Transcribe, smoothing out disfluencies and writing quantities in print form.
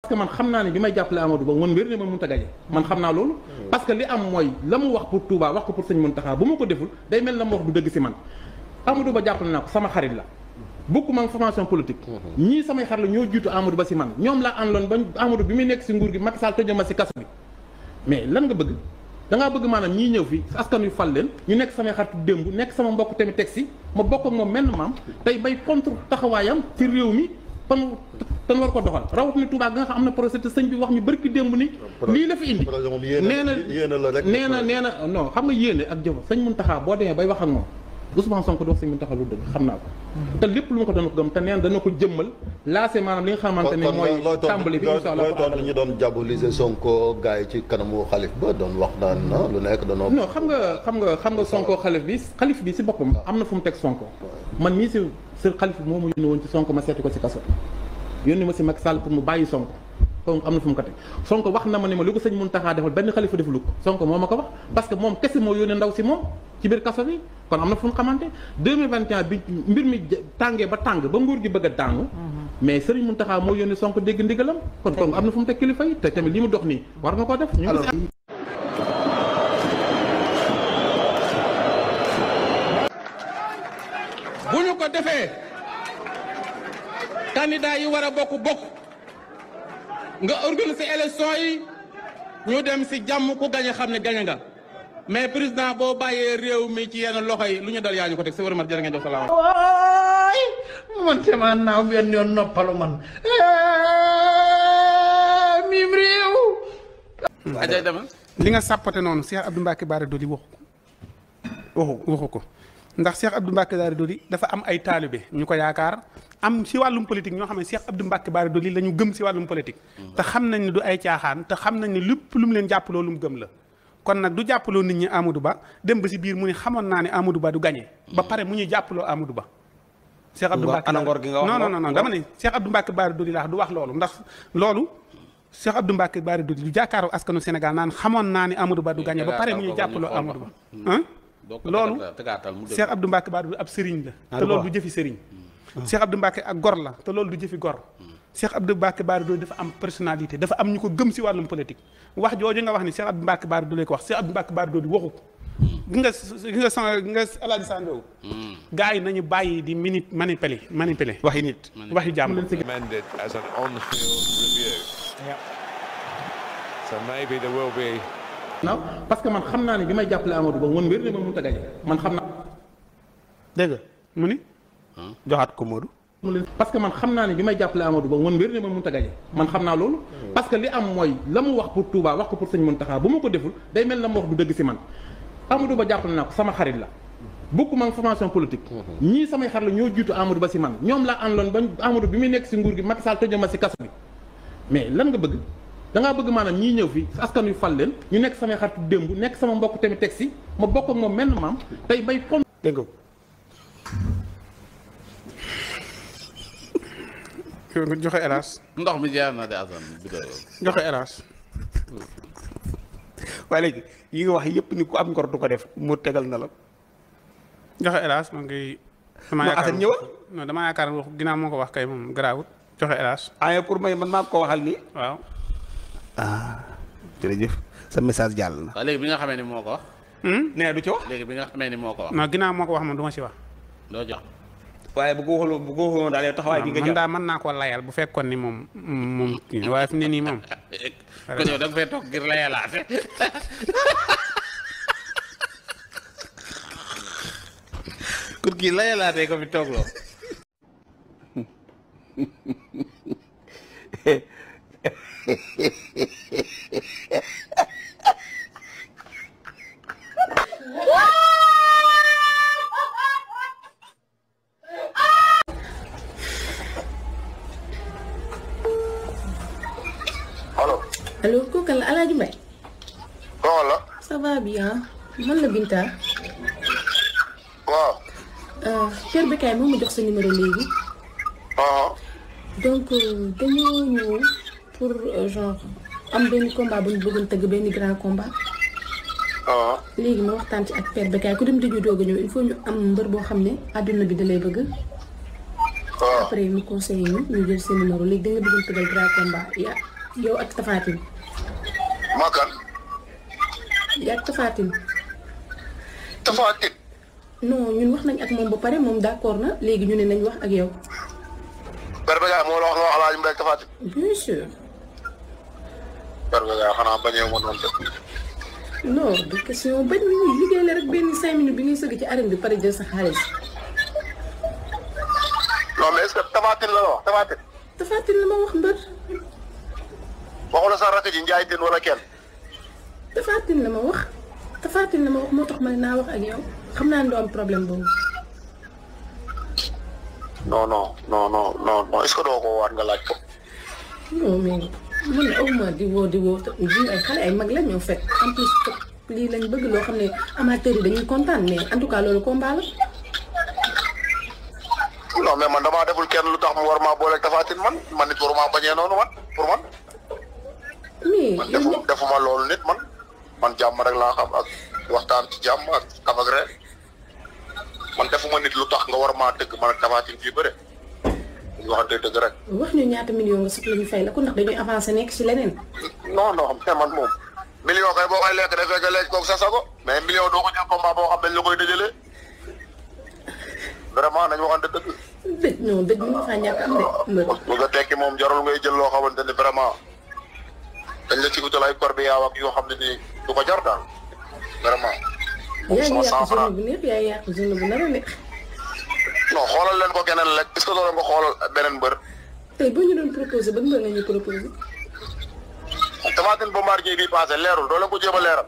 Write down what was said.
parce que man xam naa ne bi may jàppale Amadou Ba man wér ne ma mënut a gañe man xam naa loolu parce que li am mooy la mu wax pour Touba wax ko pour sëñ Mountakha bu ma ko deful day mel la mu wax du dëgg si man Amadou Ba jàppale naa ko sama xarit la bokkuma ak formation politique ñii samay xarit la ñoo jiitu Amadou Ba si man ñoom laa àndoon ba Amadou bi muy nekk si nguur gi Macky Sall tëjee ma si kaso bi mais lan nga bëgg dangaa bëgg maanaam ñii ñëw fi askan wi fal leen ñu nekk samay xaritu démb nekk sama mbokk tamit teg si ma bokk ak moom menn maam tey bay contre taxawaayam ci réew mi tan war ko doxal rawatina Touba nga xam am na projet te sëñ bi wax ñu bërki démb ni lii la fi indi nee na non xam nga yéene ak jëf sëñ Mountakha boo demee bay wax ak moom Ousmane Sonko di wax sëñ Mountakha lu dëgg xam naa ko te lépp lu ma ko doon gëm te neen dana ko jëmmal lancé maanaam li nga xamante ne mooy tàmbali bi insha Allah doon ñu doon diaboliser Sonko gars yi ci kanamu xalif ba doon wax naan lu nekk danoo non xam nga Sonko xalif bi si boppam am na fu mu teg Sonko man mii si sër xalif bi moo ma yónni woon ci Sonko ma seeti ko si kaso yónni ma si Macky Sall pour mu bàyyi Sonko am na fu mu ko teg Sonko wax na ma ne ma lu ko sëñ Mountakha defal benn xalifa defulu ko Sonko moo ma ko wax parce que moom kese moo yónnee ndaw si moom ci biir kaso bi kon am na fu mu xamante 2021 bi mbir mi tàngee ba tàng ba nguur gi bëgg a daanu mais sëriñ Mountakha moo yónnee Sonko dégg ndigalam kon am na fu mu teg kilifa yi te tamit li mu dox nii war nga ko def ñu bu ñu ko defee candidat yi war a bokk nga organiser élection yi ñu dem si jàmm ku gañe xam ne gañe nga mais président boo bàyyee réew mi ci yenn loxo yi lu ñu dal yaa ñu ko teg sa wërëmat jërë ngeen jox salaam man sama naaw benn yoon noppalu man mim réew ajay dama li nga sàppate noonu Cheikh Abdou Mbacké Bara Dolly waxu ko ndax Cheikh Abdou Mbacké Bara Dolly dafa am ay taalibe ñu ko yaakaar am si wàllum politique ñoo xam ne Cheikh Abdou Mbacké Bara Dolly la ñu gëm si wàllum politique te xam nañ ne du ay caaxaan te xam nañ ne lépp lu mu leen jàppaloo lu mu gëm la kon nag du jàppaloo nit ñi Amadou Ba dem ba si biir mu ne xamoon naa ne Amadou Ba du gagné ba pare mu ñuy jàppaloo Amadou Ba Cheikh Abdou Mbacké non dama ne Cheikh Abdou Mbacké Bara Dolly laa du wax loolu ndax loolu Cheikh Abdou Mbacké Bara Dolly du jàkkaaroo askanu Sénégal naan xamoon naa ne Amadou Ba du gagné ba pare mu ñuy jàppaloo Amadou Ba loolu Cheikh Abdou Mbacké Bara Dolly ab sëriñ la te loolu du jëfi sëriñ Cheikh Abdou Mbacké ak gor la te loolu du jëfi gor Cheikh Abdou Mbacké Bara Dolly dafa am personnalité dafa am ñu ko gëm si wàllum politique wax jooju nga wax ni Cheikh Abdou Mbacké Bara Dolly ko wax Cheikh Abdou Mbacké Bara Dolly waxu ko gi nga Alaaji Sandow gars yi nañu bàyyi di manipuler waxi nit waxi jàmm non parce que man xam naa ne bi may jàppale Amadou Ba man wér ne ma mënut a gañe man xam naa dégg nga mu ni joxaat ko Modou parce que man xam naa ne bi may jàppale Amadou Ba man wér ne ma mënut a gañe man xam naa loolu parce que li am mooy la mu wax pour Touba wax ko pour sëñ Mountakha bu ma ko deful day mel la mu wax du dëgg si man Amadou Ba jàppale naa ko sama xarit la bokkuma ak formation politique ñii samay xarit la ñoo jiitu Amadou Ba si man ñoom laa àndoon ba Amadou bi muy nekk si nguur gi Macky Sall tëjee ma si kaso bi mais lan nga bëgg dangaa bëgg maanaam ñii ñëw fi askan wi fal leen ñu nekk samay xaritu démb nekk sama mbokk tamit teg si ma bokk ak moom menn maam tey bay kon dégg nga joxe hélas ndox mi jaar na de asan bi joxe hélas waaye léegi yi nga wax yëpp ni ku am ngor du ko def mu tegal na la joxe hélas ma ngi damaa yaakaar wax ginnaaw moo ko wax kay moom garaawut joxe hélas ay pour may man maa ko waxal nii waaw jërëjëf sa message jàll na waaw léegi bi nga xamee ni moo ko wax nee du ci wax léegi bi nga xamee ni moo ko wax non ginnaaw moo ko wax man du ma si wax doo jox waaye bu ko waxul daal yow taxawaay bi nga man daa mën naa koo layal bu fekkoon ni moom kii waaye fi ne nii moom kon yow da nga fay toog ngir layalaate kon kii layalaatee ko fi toog loo allo kooku la Alaaji Mbaye. voilà. ça va bien man la Binta. waaw. Père Bécaye moo ma jox sa numéro léegi. donc dañoo ñëw pour genre am benn combat bu ñu bëggoon tëgg benn grand combat. léegi ma waxtaan ci ak Père Bécaye ku dem dëju doog a ñëw il faut ñu am mbër boo xam ne àdduna bi da lay bëgg. après ñu conseillé ñu jël sa numéro léegi da nga bëggoon tëggal grand combat yow ak Tapha Tine. Makan. yaa ak Tapha Tine. Tapha Tine. non ñun wax nañ ak moom ba pare moom d'accord na léegi ñu ne nañ wax ak yow. Père Bécaye moo la wax nga wax Alaaji Mbaye Tapha Tine. bien sûr. Père Bécaye xanaa bañee ma noonu de. non du question bañ liggéey la rek benn 5 minutes bi ngay sëgg ci arène bi pare jël sa xaalis. non mais est-ce que Tapha Tine la wax Tapha Tine. Tapha Tine la ma wax mbër. waxu la sa rakk ji Njaay Tine wala kenn. Tapha Tine la ma wax. Tapha Tine la ma wax moo tax ma ne naa wax ak yow xam naa ne doo am problème boobu. non est-ce que doo ko waat nga laaj ko. non mais man aw ma di woo ñu ay xale ay mag la ñoo fekk en plus lii lañ bëgg loo xam ne amateurs yi dañuy kontaan mais en tout cas loolu combat la. non mais man damaa deful kenn lu tax mu war maa booleeg Tapha Tine man nit waruma bañee noonu man pour man. mais man defuma loolu nit man jàmm rek laa xam ak waxtaan ci jàmm ak kaf ak rek man defuma nit lu tax nga war maa dëgg man ak Tapha Tine fii bëre ñu waxante dëgg rek. wax ñu ñaata million nga soxla ñu fay la ko ndax dañuy avancé nekk ci leneen. non mais man moom million kay boo koy lekk dafay nga lekk koog sa sago mais million doo ko jël combat boo xam ne la koy dëjëlee vraiment nañ waxante dëgg. dëj non dëj bi nga faa ñàkk am de. bu nga tekki moom jarul ngay jël loo xamante ne vraiment dañ la ci utal ay kor bi yaaw ak yoo xam ne nii du ko jar daal vraiment. yaa ngi yàq zone bu neex yaa ngi yàq zone bu nar a neex. non xoolal leen ko keneen rek est-ce que loolu nga xoolal beneen mbër. tey boo ñu doon proposé ban mbër nga ñuy proposé. Tapha Tine Bombardier bii passé leerul doo leen ko jéem a leeral.